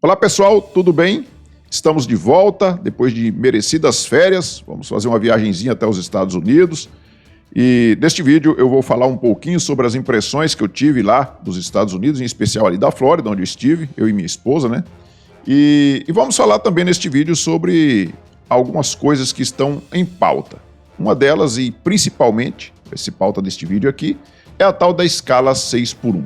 Olá pessoal, tudo bem? Estamos de volta depois de merecidas férias. Vamos fazer uma viagenzinha até os Estados Unidos. E neste vídeo eu vou falar um pouquinho sobre as impressões que eu tive lá dos Estados Unidos, em especial ali da Flórida, onde eu estive, eu e minha esposa, né? E vamos falar também neste vídeo sobre algumas coisas que estão em pauta. Uma delas, e principalmente, esse pauta deste vídeo aqui, é a tal da escala 6x1.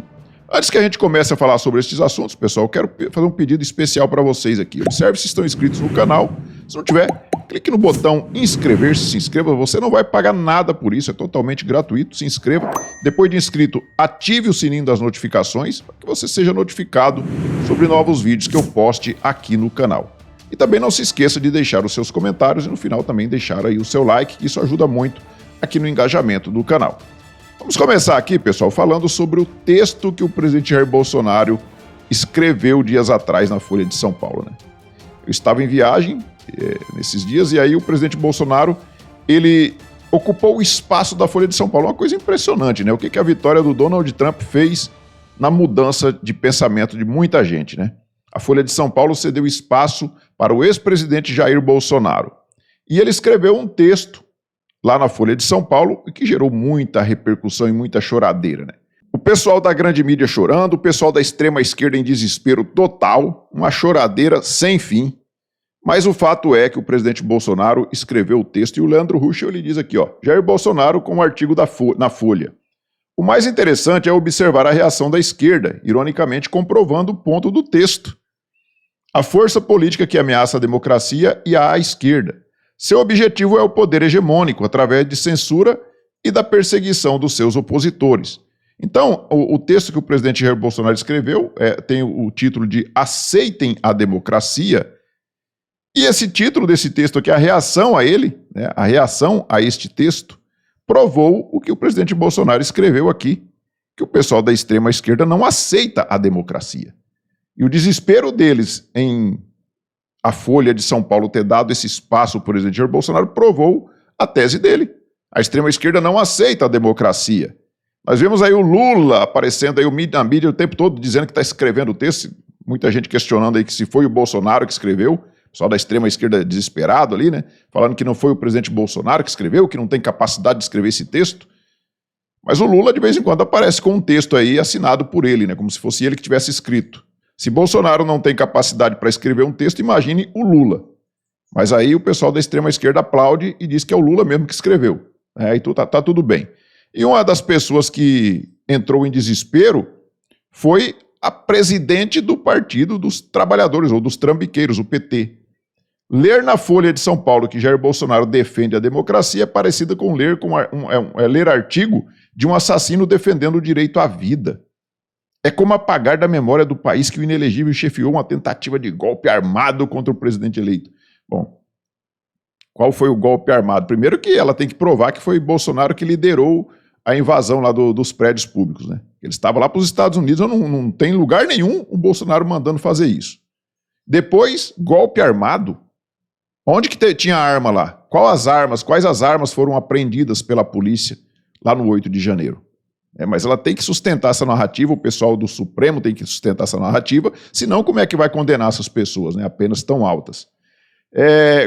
Antes que a gente comece a falar sobre estes assuntos, pessoal, eu quero fazer um pedido especial para vocês aqui. Observe se estão inscritos no canal. Se não tiver, clique no botão inscrever-se, se inscreva. Você não vai pagar nada por isso, é totalmente gratuito. Se inscreva. Depois de inscrito, ative o sininho das notificações para que você seja notificado sobre novos vídeos que eu poste aqui no canal. E também não se esqueça de deixar os seus comentários e no final também deixar aí o seu like, que isso ajuda muito aqui no engajamento do canal. Vamos começar aqui, pessoal, falando sobre o texto que o presidente Jair Bolsonaro escreveu dias atrás na Folha de São Paulo, né? Eu estava em viagem nesses dias e aí o presidente Bolsonaro, ele ocupou o espaço da Folha de São Paulo. Uma coisa impressionante, né? O que a vitória do Donald Trump fez na mudança de pensamento de muita gente, né? A Folha de São Paulo cedeu espaço para o ex-presidente Jair Bolsonaro. E ele escreveu um texto lá na Folha de São Paulo, que gerou muita repercussão e muita choradeira, né? O pessoal da grande mídia chorando, o pessoal da extrema esquerda em desespero total, uma choradeira sem fim. Mas o fato é que o presidente Bolsonaro escreveu o texto e o Leandro Ruschel ele diz aqui, ó, Jair Bolsonaro com um artigo na Folha. O mais interessante é observar a reação da esquerda, ironicamente comprovando o ponto do texto. A força política que ameaça a democracia e a esquerda. Seu objetivo é o poder hegemônico, através de censura e da perseguição dos seus opositores. Então, o texto que o presidente Jair Bolsonaro escreveu tem o título de Aceitem a Democracia, e esse título desse texto aqui, a reação a ele, né, a reação a este texto, provou o que o presidente Bolsonaro escreveu aqui, que o pessoal da extrema esquerda não aceita a democracia. E o desespero deles em a Folha de São Paulo ter dado esse espaço ao presidente Jair Bolsonaro provou a tese dele. A extrema-esquerda não aceita a democracia. Nós vemos aí o Lula aparecendo aí na mídia o tempo todo dizendo que está escrevendo o texto, muita gente questionando aí que se foi o Bolsonaro que escreveu, o pessoal da extrema-esquerda desesperado ali, né? Falando que não foi o presidente Bolsonaro que escreveu, que não tem capacidade de escrever esse texto. Mas o Lula de vez em quando aparece com um texto aí assinado por ele, né? Como se fosse ele que tivesse escrito. Se Bolsonaro não tem capacidade para escrever um texto, imagine o Lula. Mas aí o pessoal da extrema-esquerda aplaude e diz que é o Lula mesmo que escreveu. Aí tá tudo bem. E uma das pessoas que entrou em desespero foi a presidente do Partido dos Trabalhadores, ou dos Trambiqueiros, o PT. Ler na Folha de São Paulo que Jair Bolsonaro defende a democracia é parecida com ler artigo de um assassino defendendo o direito à vida. É como apagar da memória do país que o inelegível chefiou uma tentativa de golpe armado contra o presidente eleito. Bom, qual foi o golpe armado? Primeiro que ela tem que provar que foi Bolsonaro que liderou a invasão lá dos prédios públicos, né? Ele estava lá para os Estados Unidos, não tem lugar nenhum o Bolsonaro mandando fazer isso. Depois, golpe armado. Onde que tinha arma lá? Quais as armas foram apreendidas pela polícia lá no 8 de janeiro? Mas ela tem que sustentar essa narrativa, o pessoal do Supremo tem que sustentar essa narrativa, senão como é que vai condenar essas pessoas, né, apenas tão altas?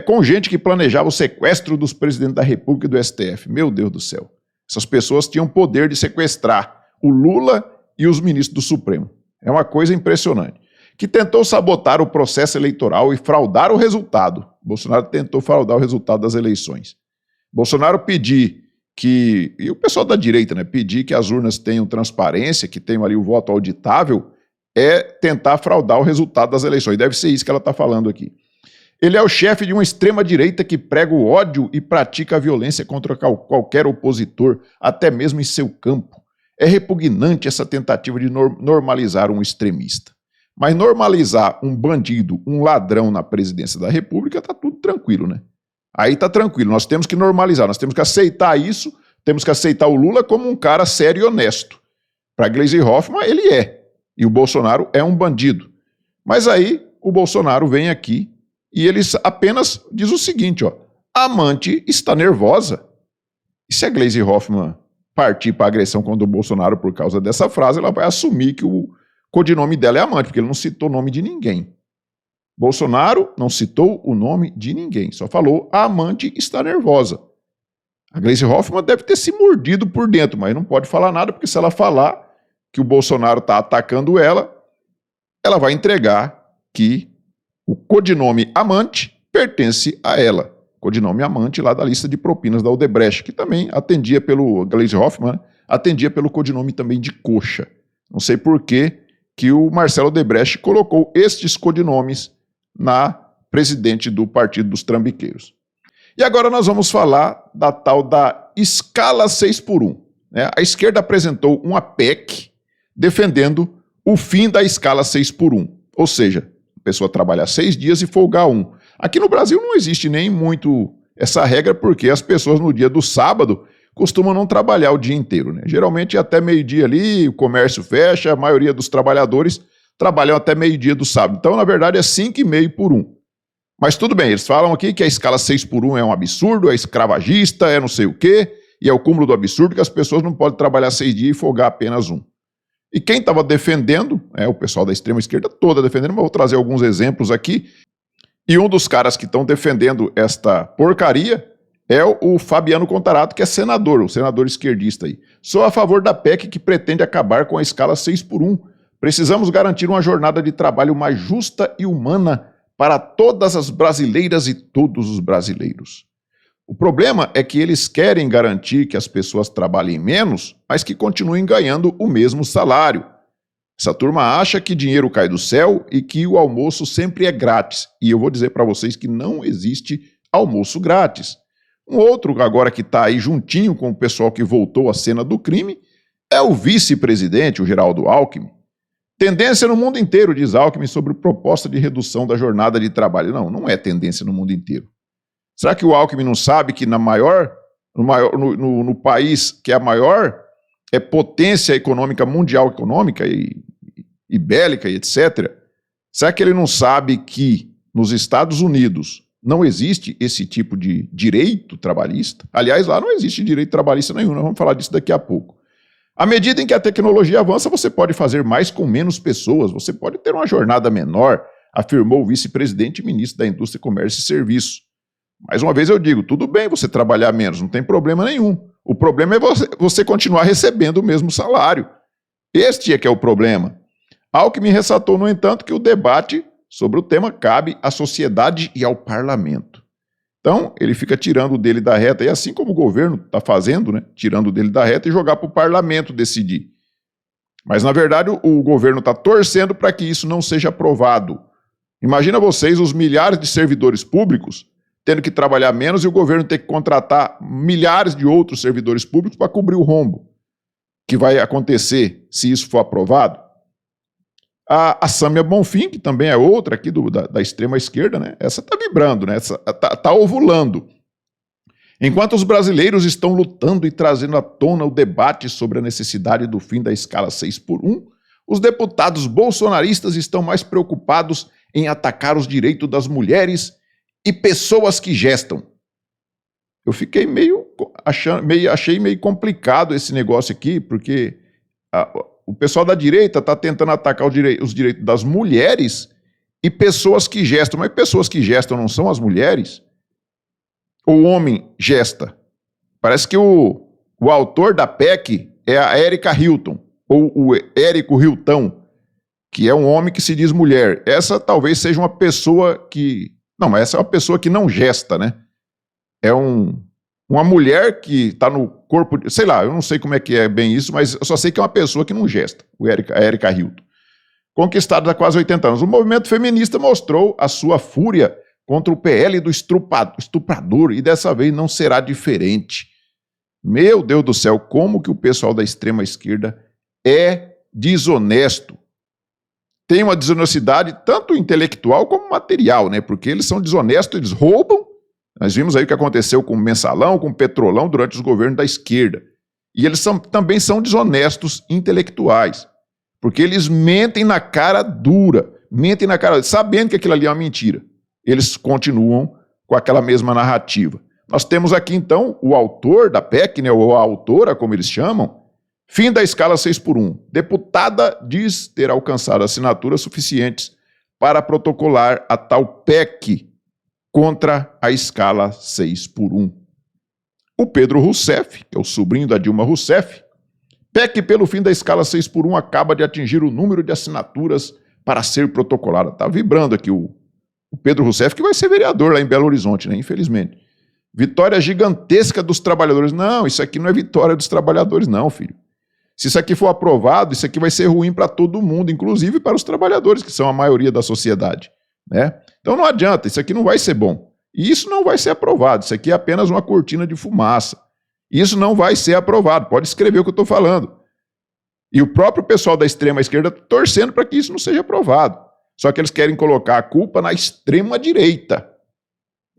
Com gente que planejava o sequestro dos presidentes da República e do STF. Meu Deus do céu. Essas pessoas tinham poder de sequestrar o Lula e os ministros do Supremo. É uma coisa impressionante. Que tentou sabotar o processo eleitoral e fraudar o resultado. Bolsonaro tentou fraudar o resultado das eleições. Bolsonaro e o pessoal da direita, né, pedir que as urnas tenham transparência, que tenham ali o voto auditável, é tentar fraudar o resultado das eleições. Deve ser isso que ela está falando aqui. Ele é o chefe de uma extrema-direita que prega o ódio e pratica a violência contra qualquer opositor, até mesmo em seu campo. É repugnante essa tentativa de normalizar um extremista. Mas normalizar um bandido, um ladrão na presidência da República, está tudo tranquilo, né? Aí está tranquilo, nós temos que normalizar, nós temos que aceitar isso, temos que aceitar o Lula como um cara sério e honesto. Para Gleisi Hoffmann, ele é, e o Bolsonaro é um bandido. Mas aí o Bolsonaro vem aqui e ele apenas diz o seguinte, ó, a amante está nervosa. E se a Gleisi Hoffmann partir para agressão contra o Bolsonaro por causa dessa frase, ela vai assumir que o codinome dela é amante, porque ele não citou nome de ninguém. Bolsonaro não citou o nome de ninguém, só falou a amante está nervosa. A Gleisi Hoffmann deve ter se mordido por dentro, mas não pode falar nada, porque se ela falar que o Bolsonaro está atacando ela, ela vai entregar que o codinome amante pertence a ela. Codinome amante lá da lista de propinas da Odebrecht, que também atendia pelo Gleisi Hoffmann, atendia pelo codinome também de coxa. Não sei por que o Marcelo Odebrecht colocou estes codinomes na presidente do Partido dos Trambiqueiros. E agora nós vamos falar da tal da escala 6x1. Né? A esquerda apresentou uma PEC defendendo o fim da escala 6x1. Ou seja, a pessoa trabalha 6 dias e folgar 1. Aqui no Brasil não existe nem muito essa regra, porque as pessoas no dia do sábado costumam não trabalhar o dia inteiro. Né? Geralmente até meio-dia ali, o comércio fecha, a maioria dos trabalhadores trabalham até meio-dia do sábado. Então, na verdade, é 5,5 por 1. Mas tudo bem, eles falam aqui que a escala 6x1 é um absurdo, é escravagista, é não sei o quê, e é o cúmulo do absurdo que as pessoas não podem trabalhar 6 dias e folgar apenas 1. E quem estava defendendo, o pessoal da extrema esquerda toda defendendo, mas vou trazer alguns exemplos aqui, e um dos caras que estão defendendo esta porcaria é o Fabiano Contarato, que é senador, o senador esquerdista aí. Sou a favor da PEC que pretende acabar com a escala 6x1. Precisamos garantir uma jornada de trabalho mais justa e humana para todas as brasileiras e todos os brasileiros. O problema é que eles querem garantir que as pessoas trabalhem menos, mas que continuem ganhando o mesmo salário. Essa turma acha que dinheiro cai do céu e que o almoço sempre é grátis. E eu vou dizer para vocês que não existe almoço grátis. Um outro agora que está aí juntinho com o pessoal que voltou à cena do crime é o vice-presidente, o Geraldo Alckmin. Tendência no mundo inteiro, diz Alckmin, sobre proposta de redução da jornada de trabalho. Não, não é tendência no mundo inteiro. Será que o Alckmin não sabe que no país que é a maior potência econômica mundial, econômica e bélica e etc., será que ele não sabe que nos Estados Unidos não existe esse tipo de direito trabalhista? Aliás, lá não existe direito trabalhista nenhum, nós vamos falar disso daqui a pouco. À medida em que a tecnologia avança, você pode fazer mais com menos pessoas, você pode ter uma jornada menor, afirmou o vice-presidente e ministro da Indústria, Comércio e Serviços. Mais uma vez eu digo, tudo bem você trabalhar menos, não tem problema nenhum. O problema é você continuar recebendo o mesmo salário. Este é que é o problema. Alckmin ressaltou, no entanto, que o debate sobre o tema cabe à sociedade e ao parlamento. Então, ele fica tirando dele da reta, e assim como o governo está fazendo, né, tirando dele da reta e jogar para o parlamento decidir. Mas, na verdade, o governo está torcendo para que isso não seja aprovado. Imagina vocês os milhares de servidores públicos tendo que trabalhar menos e o governo ter que contratar milhares de outros servidores públicos para cobrir o rombo que vai acontecer se isso for aprovado. A Sâmia Bonfim, que também é outra aqui da extrema esquerda, né? Essa está vibrando, né? Essa tá ovulando. Enquanto os brasileiros estão lutando e trazendo à tona o debate sobre a necessidade do fim da escala 6x1, os deputados bolsonaristas estão mais preocupados em atacar os direitos das mulheres e pessoas que gestam. Eu fiquei achei meio complicado esse negócio aqui, porque o pessoal da direita está tentando atacar os direitos das mulheres e pessoas que gestam. Mas pessoas que gestam não são as mulheres? O homem gesta? Parece que o autor da PEC é a Érica Hilton, ou o Érico Hilton, que é um homem que se diz mulher. Essa talvez seja uma pessoa que... Não, mas essa é uma pessoa que não gesta, né? É uma mulher que está no corpo... Sei lá, eu não sei como é que é bem isso, mas eu só sei que é uma pessoa que não gesta, a Érica Hilton. Conquistada há quase 80 anos. O movimento feminista mostrou a sua fúria contra o PL do estuprador, e dessa vez não será diferente. Meu Deus do céu, como que o pessoal da extrema esquerda é desonesto. Tem uma desonestidade tanto intelectual como material, né? Porque eles são desonestos, eles roubam. Nós vimos aí o que aconteceu com o Mensalão, com o Petrolão durante os governos da esquerda. E eles também são desonestos intelectuais, porque eles mentem na cara dura, sabendo que aquilo ali é uma mentira. Eles continuam com aquela mesma narrativa. Nós temos aqui, então, o autor da PEC, né, ou a autora, como eles chamam, fim da escala 6x1. Deputada diz ter alcançado assinaturas suficientes para protocolar a tal PEC contra a escala 6x1. O Pedro Rousseff, que é o sobrinho da Dilma Rousseff, PEC pelo fim da escala 6x1 acaba de atingir o número de assinaturas para ser protocolada. Está vibrando aqui o Pedro Rousseff, que vai ser vereador lá em Belo Horizonte, né? Infelizmente. Vitória gigantesca dos trabalhadores. Não, isso aqui não é vitória dos trabalhadores, não, filho. Se isso aqui for aprovado, isso aqui vai ser ruim para todo mundo, inclusive para os trabalhadores, que são a maioria da sociedade, né? Então não adianta, isso aqui não vai ser bom. E isso não vai ser aprovado, isso aqui é apenas uma cortina de fumaça. Isso não vai ser aprovado, pode escrever o que eu estou falando. E o próprio pessoal da extrema esquerda está torcendo para que isso não seja aprovado. Só que eles querem colocar a culpa na extrema direita.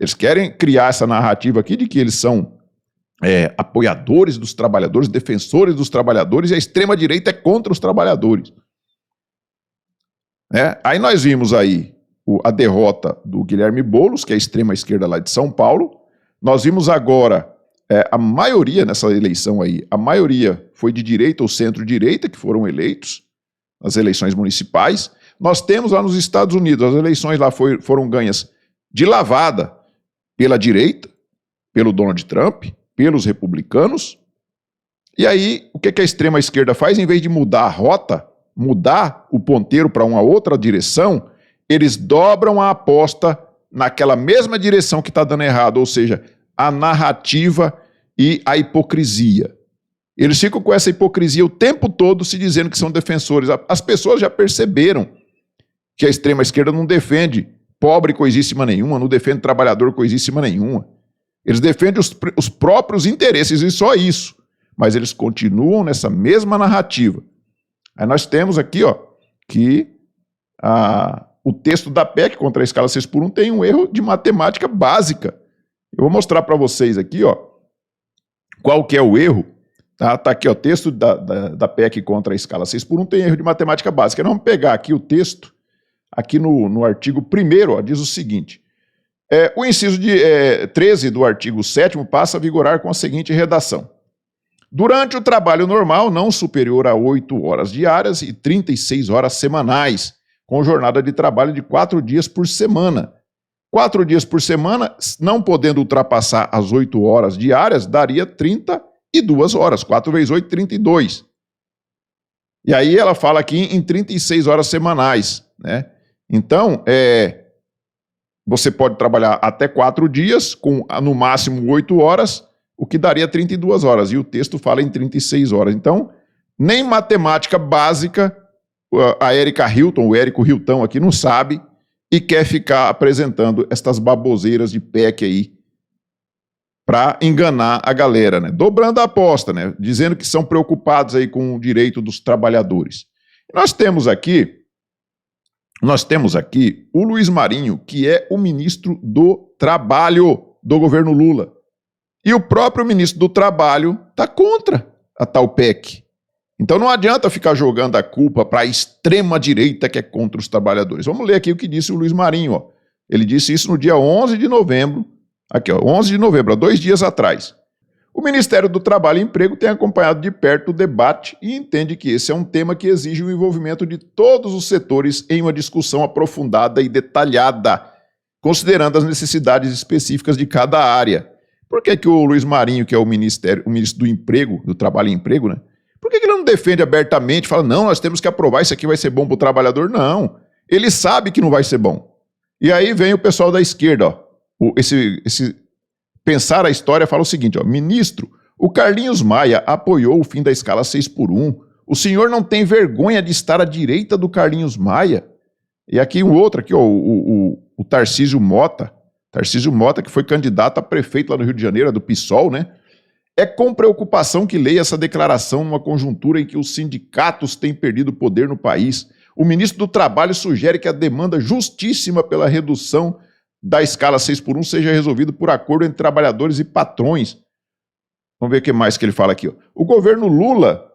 Eles querem criar essa narrativa aqui de que eles são apoiadores dos trabalhadores, defensores dos trabalhadores, e a extrema-direita é contra os trabalhadores. Aí nós vimos aí a derrota do Guilherme Boulos, que é a extrema-esquerda lá de São Paulo. Nós vimos agora a maioria nessa eleição aí, a maioria foi de direita ou centro-direita, que foram eleitos nas eleições municipais. Nós temos lá nos Estados Unidos, as eleições lá foram ganhas de lavada pela direita, pelo Donald Trump, pelos republicanos. E aí, o que a extrema-esquerda faz? Em vez de mudar a rota, mudar o ponteiro para uma outra direção, eles dobram a aposta naquela mesma direção que está dando errado, ou seja, a narrativa e a hipocrisia. Eles ficam com essa hipocrisia o tempo todo se dizendo que são defensores. As pessoas já perceberam que a extrema-esquerda não defende pobre coisíssima nenhuma, não defende trabalhador coisíssima nenhuma. Eles defendem os próprios interesses e só isso. Mas eles continuam nessa mesma narrativa. Aí nós temos aqui, ó, que o texto da PEC contra a escala 6x1 tem um erro de matemática básica. Eu vou mostrar para vocês aqui, ó, qual que é o erro. Tá aqui, ó, o texto da PEC contra a escala 6x1 tem erro de matemática básica. Nós vamos pegar aqui o texto, aqui no artigo 1º, ó, diz o seguinte: o inciso 13 do artigo 7º passa a vigorar com a seguinte redação: durante o trabalho normal, não superior a 8 horas diárias e 36 horas semanais, com jornada de trabalho de 4 dias por semana. 4 dias por semana, não podendo ultrapassar as 8 horas diárias, daria 32 horas. 4 vezes 8, 32. E aí ela fala aqui em 36 horas semanais, né? Então, você pode trabalhar até 4 dias, com no máximo 8 horas, o que daria 32 horas. E o texto fala em 36 horas. Então, nem matemática básica, a Érica Hilton, o Érico Hilton aqui não sabe, e quer ficar apresentando estas baboseiras de PEC aí para enganar a galera, né? Dobrando a aposta, né? Dizendo que são preocupados aí com o direito dos trabalhadores. Nós temos aqui o Luiz Marinho, que é o ministro do Trabalho do governo Lula. E o próprio ministro do Trabalho está contra a tal PEC. Então não adianta ficar jogando a culpa para a extrema-direita que é contra os trabalhadores. Vamos ler aqui o que disse o Luiz Marinho, ó. Ele disse isso no dia 11 de novembro, aqui, ó, 11 de novembro, há 2 dias atrás. O Ministério do Trabalho e Emprego tem acompanhado de perto o debate e entende que esse é um tema que exige o envolvimento de todos os setores em uma discussão aprofundada e detalhada, considerando as necessidades específicas de cada área. Por que o Luiz Marinho, que é o ministro do Emprego, do Trabalho e Emprego, né? Por que ele não defende abertamente, fala, não, nós temos que aprovar, isso aqui vai ser bom para o trabalhador? Não, ele sabe que não vai ser bom. E aí vem o pessoal da esquerda, ó, esse pensar a história fala o seguinte, ó, ministro, o Carlinhos Maia apoiou o fim da escala 6x1, o senhor não tem vergonha de estar à direita do Carlinhos Maia? E aqui o outro, aqui, ó, o Tarcísio Mota, que foi candidato a prefeito lá no Rio de Janeiro, do PSOL, né? É com preocupação que leio essa declaração numa conjuntura em que os sindicatos têm perdido poder no país. O ministro do Trabalho sugere que a demanda justíssima pela redução da escala 6x1 seja resolvida por acordo entre trabalhadores e patrões. Vamos ver o que mais que ele fala aqui, ó. O governo Lula,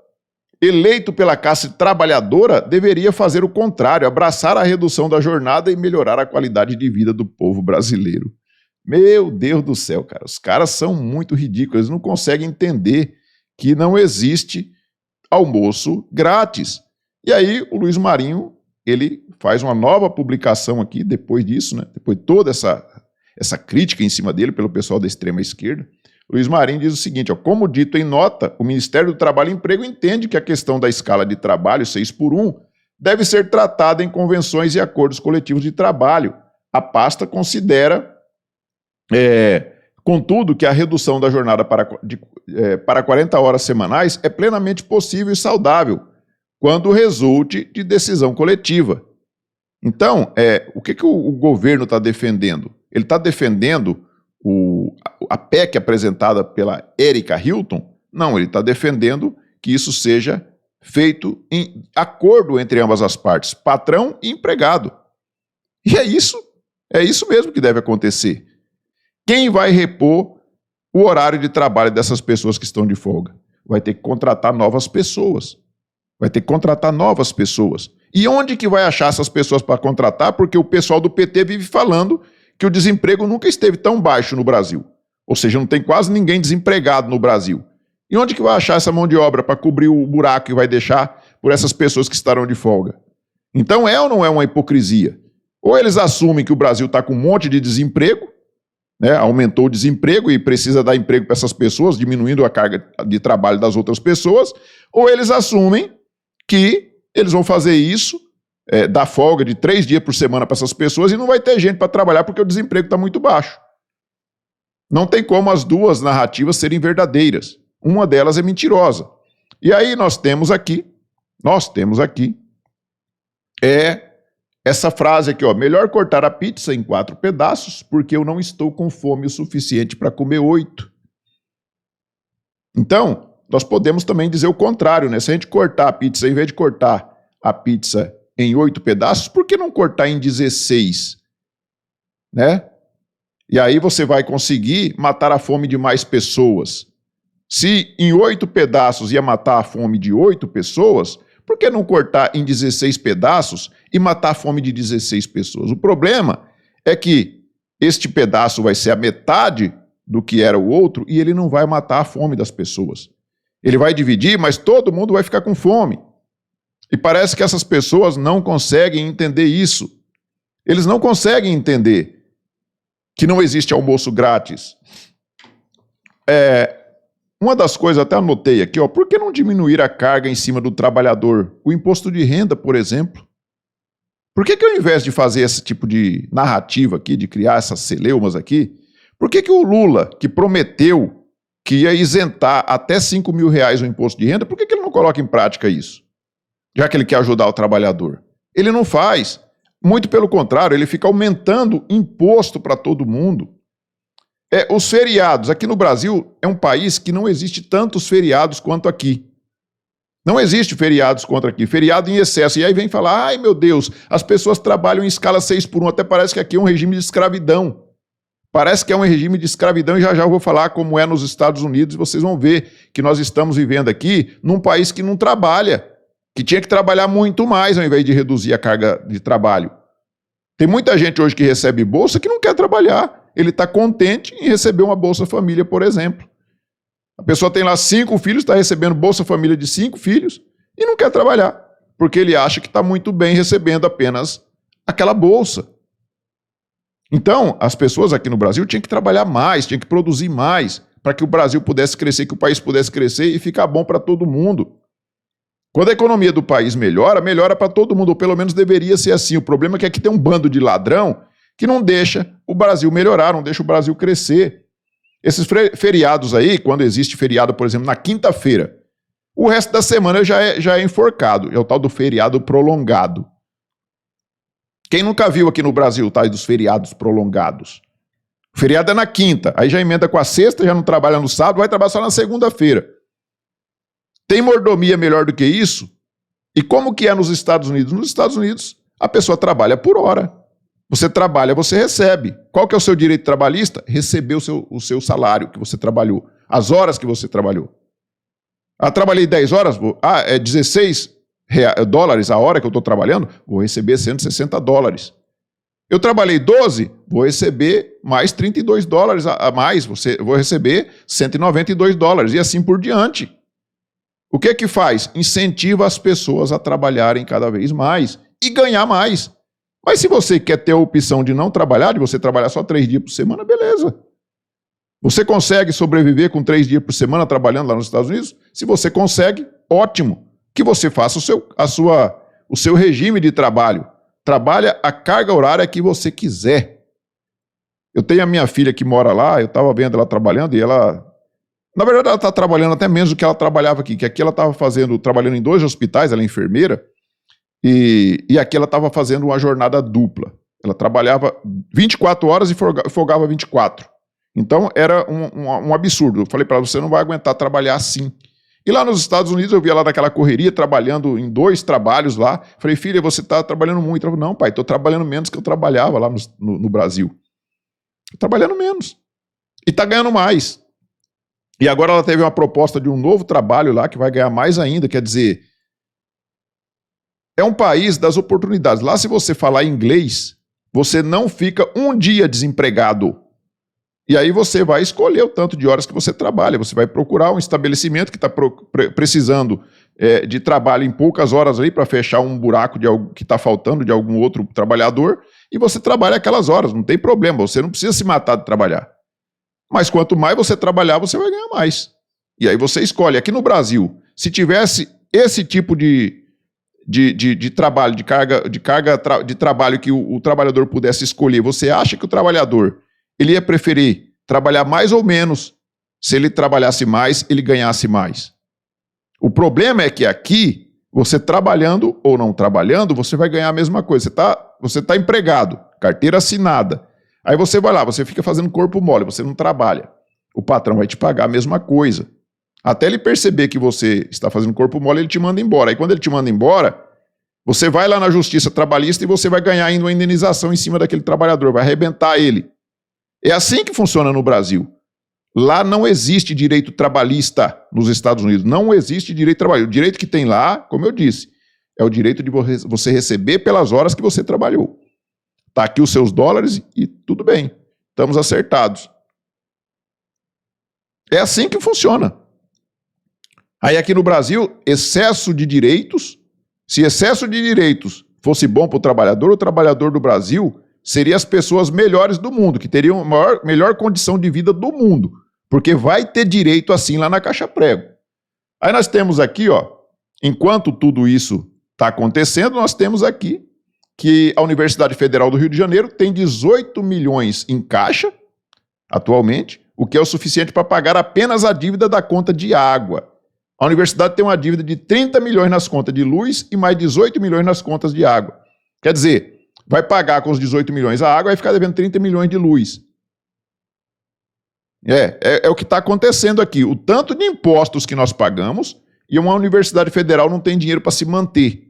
eleito pela classe trabalhadora, deveria fazer o contrário, abraçar a redução da jornada e melhorar a qualidade de vida do povo brasileiro. Meu Deus do céu, cara, os caras são muito ridículos, eles não conseguem entender que não existe almoço grátis. E aí o Luiz Marinho, ele faz uma nova publicação aqui, depois disso, né? Depois de toda essa crítica em cima dele pelo pessoal da extrema esquerda. Luiz Marinho diz o seguinte, ó, como dito em nota, o Ministério do Trabalho e Emprego entende que a questão da escala de trabalho 6x1 deve ser tratada em convenções e acordos coletivos de trabalho. A pasta considera, contudo, que a redução da jornada para 40 horas semanais é plenamente possível e saudável, quando resulte de decisão coletiva. Então, o que o governo está defendendo? Ele está defendendo a PEC apresentada pela Erika Hilton? Não, ele está defendendo que isso seja feito em acordo entre ambas as partes, patrão e empregado. E é isso mesmo que deve acontecer. Quem vai repor o horário de trabalho dessas pessoas que estão de folga? Vai ter que contratar novas pessoas. E onde que vai achar essas pessoas para contratar? Porque o pessoal do PT vive falando que o desemprego nunca esteve tão baixo no Brasil. Ou seja, não tem quase ninguém desempregado no Brasil. E onde que vai achar essa mão de obra para cobrir o buraco que vai deixar por essas pessoas que estarão de folga? Então é ou não é uma hipocrisia? Ou eles assumem que o Brasil está com um monte de desemprego, né, aumentou o desemprego e precisa dar emprego para essas pessoas, diminuindo a carga de trabalho das outras pessoas, ou eles assumem que eles vão fazer isso, dar folga de 3 dias por semana para essas pessoas e não vai ter gente para trabalhar porque o desemprego está muito baixo. Não tem como as duas narrativas serem verdadeiras. Uma delas é mentirosa. E aí nós temos aqui essa frase aqui, ó, melhor cortar a pizza em 4 pedaços porque eu não estou com fome o suficiente para comer 8. Então, nós podemos também dizer o contrário, né? Se a gente cortar a pizza, em vez de cortar a pizza em 8 pedaços, por que não cortar em 16? Né? E aí você vai conseguir matar a fome de mais pessoas. Se em 8 pedaços ia matar a fome de 8 pessoas, por que não cortar em 16 pedaços e matar a fome de 16 pessoas? O problema é que este pedaço vai ser a metade do que era o outro e ele não vai matar a fome das pessoas. Ele vai dividir, mas todo mundo vai ficar com fome. E parece que essas pessoas não conseguem entender isso. Eles não conseguem entender que não existe almoço grátis. Uma das coisas, até anotei aqui, ó, por que não diminuir a carga em cima do trabalhador? O imposto de renda, por exemplo. Por que ao invés de fazer esse tipo de narrativa aqui, de criar essas celeumas aqui, por que o Lula, que prometeu que ia isentar até R$5.000 o imposto de renda, por que ele não coloca em prática isso? Já que ele quer ajudar o trabalhador. Ele não faz. Muito pelo contrário, ele fica aumentando imposto para todo mundo. Os feriados. Aqui no Brasil é um país que não existe tantos feriados quanto aqui. Não existe feriados quanto aqui. Feriado em excesso. E aí vem falar, ai meu Deus, as pessoas trabalham em escala 6x1. Até parece que aqui é um regime de escravidão. Parece que é um regime de escravidão e já eu vou falar como é nos Estados Unidos e vocês vão ver que nós estamos vivendo aqui num país que não trabalha, que tinha que trabalhar muito mais ao invés de reduzir a carga de trabalho. Tem muita gente hoje que recebe bolsa que não quer trabalhar. Ele está contente em receber uma Bolsa Família, por exemplo. A pessoa tem lá 5 filhos, está recebendo Bolsa Família de 5 filhos e não quer trabalhar, porque ele acha que está muito bem recebendo apenas aquela bolsa. Então, as pessoas aqui no Brasil tinham que trabalhar mais, tinham que produzir mais, para que o Brasil pudesse crescer, que o país pudesse crescer e ficar bom para todo mundo. Quando a economia do país melhora, melhora para todo mundo, ou pelo menos deveria ser assim. O problema é que aqui tem um bando de ladrão que não deixa o Brasil melhorar, não deixa o Brasil crescer. Esses feriados aí, quando existe feriado, por exemplo, na quinta-feira, o resto da semana já é enforcado, é o tal do feriado prolongado. Quem nunca viu aqui no Brasil o tal dos feriados prolongados? O feriado é na quinta, aí já emenda com a sexta, já não trabalha no sábado, vai trabalhar só na segunda-feira. Tem mordomia melhor do que isso? E como que é nos Estados Unidos? Nos Estados Unidos, a pessoa trabalha por hora. Você trabalha, você recebe. Qual que é o seu direito trabalhista? Receber o seu salário que você trabalhou, as horas que você trabalhou. Trabalhei 10 horas, é 16 dólares a hora que eu estou trabalhando, vou receber $160. Eu trabalhei 12, vou receber mais $32 a mais, vou receber $192 e assim por diante. O que faz? Incentiva as pessoas a trabalharem cada vez mais e ganhar mais. Mas se você quer ter a opção de não trabalhar, de você trabalhar só 3 dias por semana, beleza. Você consegue sobreviver com 3 dias por semana trabalhando lá nos Estados Unidos? Se você consegue, ótimo. Que você faça o seu regime de trabalho. Trabalha a carga horária que você quiser. Eu tenho a minha filha que mora lá, eu estava vendo ela trabalhando e ela... Na verdade, ela está trabalhando até menos do que ela trabalhava aqui, que aqui ela estava trabalhando em 2 hospitais, ela é enfermeira, e aqui ela estava fazendo uma jornada dupla. Ela trabalhava 24 horas e folgava 24. Então, era um absurdo. Eu falei para ela, você não vai aguentar trabalhar assim. E lá nos Estados Unidos, eu vi ela naquela correria, trabalhando em 2 trabalhos lá. Falei, filha, você está trabalhando muito. Ela falou, não, pai, estou trabalhando menos que eu trabalhava lá no Brasil. Trabalhando menos. E está ganhando mais. E agora ela teve uma proposta de um novo trabalho lá, que vai ganhar mais ainda. Quer dizer, é um país das oportunidades. Lá, se você falar inglês, você não fica um dia desempregado. E aí você vai escolher o tanto de horas que você trabalha. Você vai procurar um estabelecimento que está precisando de trabalho em poucas horas ali para fechar um buraco que está faltando de algum outro trabalhador, e você trabalha aquelas horas, não tem problema, você não precisa se matar de trabalhar. Mas quanto mais você trabalhar, você vai ganhar mais. E aí você escolhe. Aqui no Brasil, se tivesse esse tipo de trabalho, de trabalho que o trabalhador pudesse escolher, você acha que o trabalhador ele ia preferir trabalhar mais ou menos? Se ele trabalhasse mais, ele ganhasse mais. O problema é que aqui, você trabalhando ou não trabalhando, você vai ganhar a mesma coisa. Você tá empregado, carteira assinada. Aí você vai lá, você fica fazendo corpo mole, você não trabalha. O patrão vai te pagar a mesma coisa. Até ele perceber que você está fazendo corpo mole, ele te manda embora. Aí quando ele te manda embora, você vai lá na justiça trabalhista e você vai ganhar ainda uma indenização em cima daquele trabalhador, vai arrebentar ele. É assim que funciona no Brasil. Lá não existe direito trabalhista nos Estados Unidos. Não existe direito trabalhista. O direito que tem lá, como eu disse, é o direito de você receber pelas horas que você trabalhou. Está aqui os seus dólares e tudo bem. Estamos acertados. É assim que funciona. Aí aqui no Brasil, excesso de direitos. Se excesso de direitos fosse bom para o trabalhador do Brasil seria as pessoas melhores do mundo, que teriam a melhor condição de vida do mundo, porque vai ter direito assim lá na Caixa Prego. Aí nós temos aqui, ó, enquanto tudo isso está acontecendo, nós temos aqui que a Universidade Federal do Rio de Janeiro tem 18 milhões em caixa, atualmente, o que é o suficiente para pagar apenas a dívida da conta de água. A universidade tem uma dívida de 30 milhões nas contas de luz e mais 18 milhões nas contas de água. Quer dizer, vai pagar com os 18 milhões a água e vai ficar devendo 30 milhões de luz. É o que está acontecendo aqui. O tanto de impostos que nós pagamos e uma universidade federal não tem dinheiro para se manter.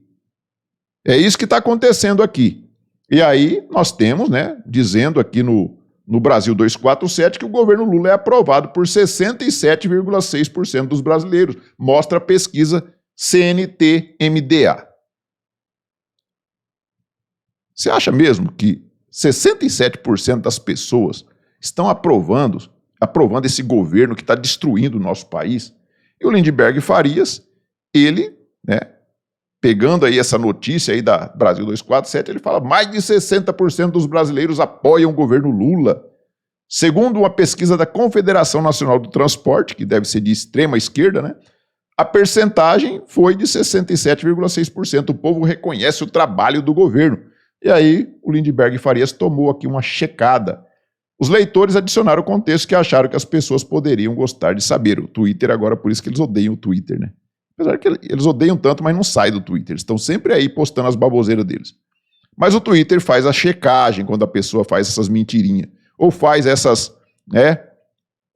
É isso que está acontecendo aqui. E aí nós temos, né, dizendo aqui no Brasil 247 que o governo Lula é aprovado por 67,6% dos brasileiros. Mostra a pesquisa CNT-MDA. Você acha mesmo que 67% das pessoas estão aprovando esse governo que está destruindo o nosso país? E o Lindenberg Farias, ele, né, pegando aí essa notícia aí da Brasil 247, ele fala mais de 60% dos brasileiros apoiam o governo Lula. Segundo uma pesquisa da Confederação Nacional do Transporte, que deve ser de extrema esquerda, né, a percentagem foi de 67,6%. O povo reconhece o trabalho do governo. E aí, o Lindenberg Farias tomou aqui uma checada. Os leitores adicionaram o contexto que acharam que as pessoas poderiam gostar de saber. O Twitter agora, por isso que eles odeiam o Twitter, né? Apesar que eles odeiam tanto, mas não saem do Twitter. Eles estão sempre aí postando as baboseiras deles. Mas o Twitter faz a checagem quando a pessoa faz essas mentirinhas. Ou faz essas, né?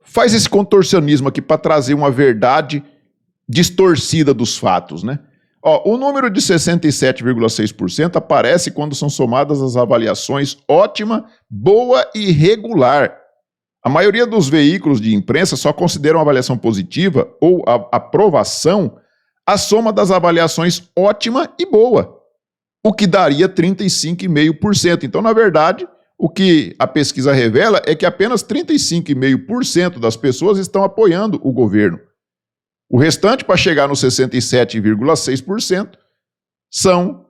Faz esse contorcionismo aqui para trazer uma verdade distorcida dos fatos, né? Ó, o número de 67,6% aparece quando são somadas as avaliações ótima, boa e regular. A maioria dos veículos de imprensa só consideram a avaliação positiva ou a aprovação a soma das avaliações ótima e boa, o que daria 35,5%. Então, na verdade, o que a pesquisa revela é que apenas 35,5% das pessoas estão apoiando o governo. O restante, para chegar nos 67,6%, são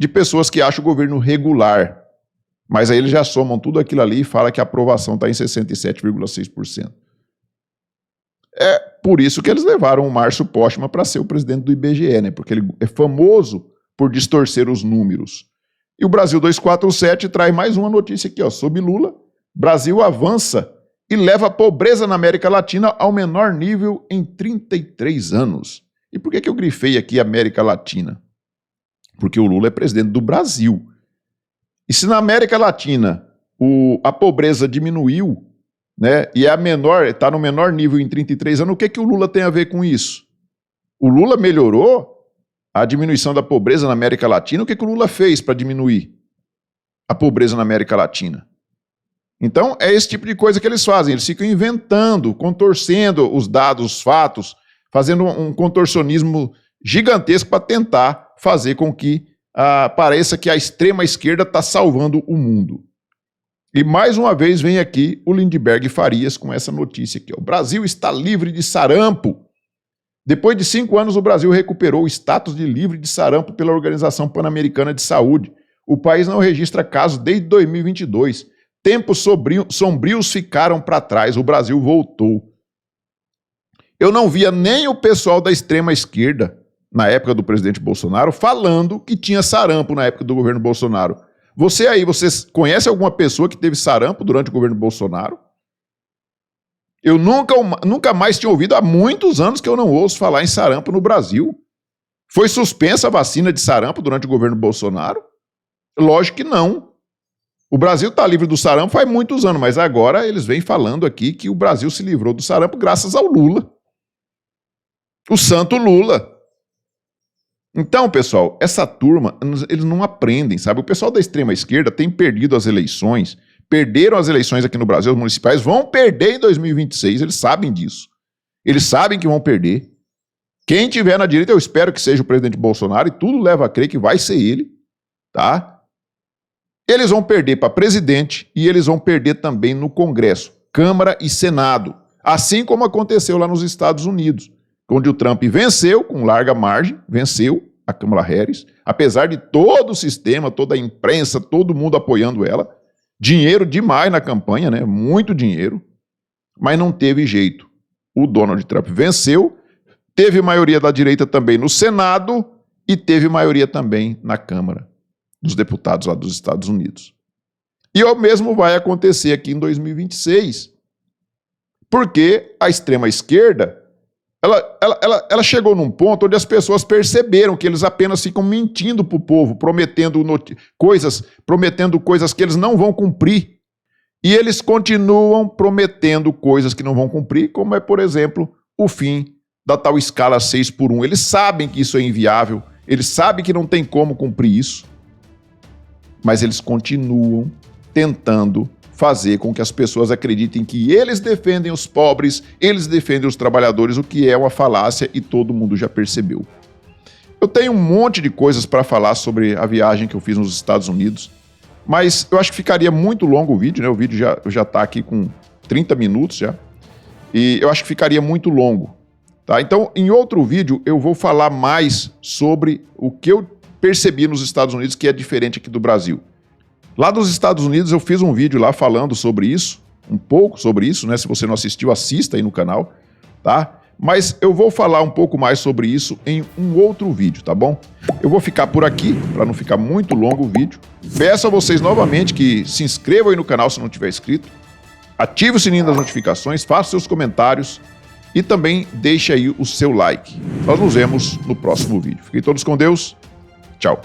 de pessoas que acham o governo regular. Mas aí eles já somam tudo aquilo ali e falam que a aprovação está em 67,6%. É por isso que eles levaram o Márcio Postman para ser o presidente do IBGE, né? Porque ele é famoso por distorcer os números. E o Brasil 247 traz mais uma notícia aqui, ó. Sob Lula, Brasil avança e leva a pobreza na América Latina ao menor nível em 33 anos. E por que eu grifei aqui América Latina? Porque o Lula é presidente do Brasil. E se na América Latina a pobreza diminuiu, né, e está no menor nível em 33 anos, o que o Lula tem a ver com isso? O Lula melhorou a diminuição da pobreza na América Latina. O que o Lula fez para diminuir a pobreza na América Latina? Então, é esse tipo de coisa que eles fazem. Eles ficam inventando, contorcendo os dados, os fatos, fazendo um contorcionismo gigantesco para tentar fazer com que pareça que a extrema esquerda está salvando o mundo. E mais uma vez vem aqui o Lindbergh Farias com essa notícia aqui. O Brasil está livre de sarampo. Depois de 5 anos, o Brasil recuperou o status de livre de sarampo pela Organização Pan-Americana de Saúde. O país não registra casos desde 2022. Tempos sombrios ficaram para trás. O Brasil voltou. Eu não via nem o pessoal da extrema esquerda, na época do presidente Bolsonaro, falando que tinha sarampo na época do governo Bolsonaro. Você conhece alguma pessoa que teve sarampo durante o governo Bolsonaro? Eu nunca mais tinha ouvido, há muitos anos que eu não ouço falar em sarampo no Brasil. Foi suspensa a vacina de sarampo durante o governo Bolsonaro? Lógico que não. O Brasil está livre do sarampo faz muitos anos, mas agora eles vêm falando aqui que o Brasil se livrou do sarampo graças ao Lula. O santo Lula. Então, pessoal, essa turma, eles não aprendem, sabe? O pessoal da extrema esquerda tem perdido as eleições, perderam as eleições aqui no Brasil, os municipais, vão perder em 2026, eles sabem disso. Eles sabem que vão perder. Quem tiver na direita, eu espero que seja o presidente Bolsonaro, e tudo leva a crer que vai ser ele, tá? Eles vão perder para presidente e eles vão perder também no Congresso, Câmara e Senado, assim como aconteceu lá nos Estados Unidos, onde o Trump venceu com larga margem, venceu a Kamala Harris, apesar de todo o sistema, toda a imprensa, todo mundo apoiando ela, dinheiro demais na campanha, né? Muito dinheiro, mas não teve jeito. O Donald Trump venceu, teve maioria da direita também no Senado e teve maioria também na Câmara dos Deputados lá dos Estados Unidos. E o mesmo vai acontecer aqui em 2026, porque a extrema esquerda ela chegou num ponto onde as pessoas perceberam que eles apenas ficam mentindo para o povo, prometendo coisas que eles não vão cumprir. E eles continuam prometendo coisas que não vão cumprir, como é, por exemplo, o fim da tal escala 6x1. Eles sabem que isso é inviável, eles sabem que não tem como cumprir isso, mas eles continuam tentando fazer com que as pessoas acreditem que eles defendem os pobres, eles defendem os trabalhadores, o que é uma falácia e todo mundo já percebeu. Eu tenho um monte de coisas para falar sobre a viagem que eu fiz nos Estados Unidos, mas eu acho que ficaria muito longo o vídeo, né? O vídeo já está aqui com 30 minutos já, e eu acho que ficaria muito longo, tá? Então, em outro vídeo, eu vou falar mais sobre o que eu percebi nos Estados Unidos que é diferente aqui do Brasil. Lá dos Estados Unidos eu fiz um vídeo lá falando sobre isso, um pouco sobre isso, né? Se você não assistiu, assista aí no canal, tá? Mas eu vou falar um pouco mais sobre isso em um outro vídeo, tá bom? Eu vou ficar por aqui, para não ficar muito longo o vídeo. Peço a vocês novamente que se inscrevam aí no canal se não tiver inscrito, ative o sininho das notificações, faça seus comentários e também deixe aí o seu like. Nós nos vemos no próximo vídeo. Fiquem todos com Deus. Tchau.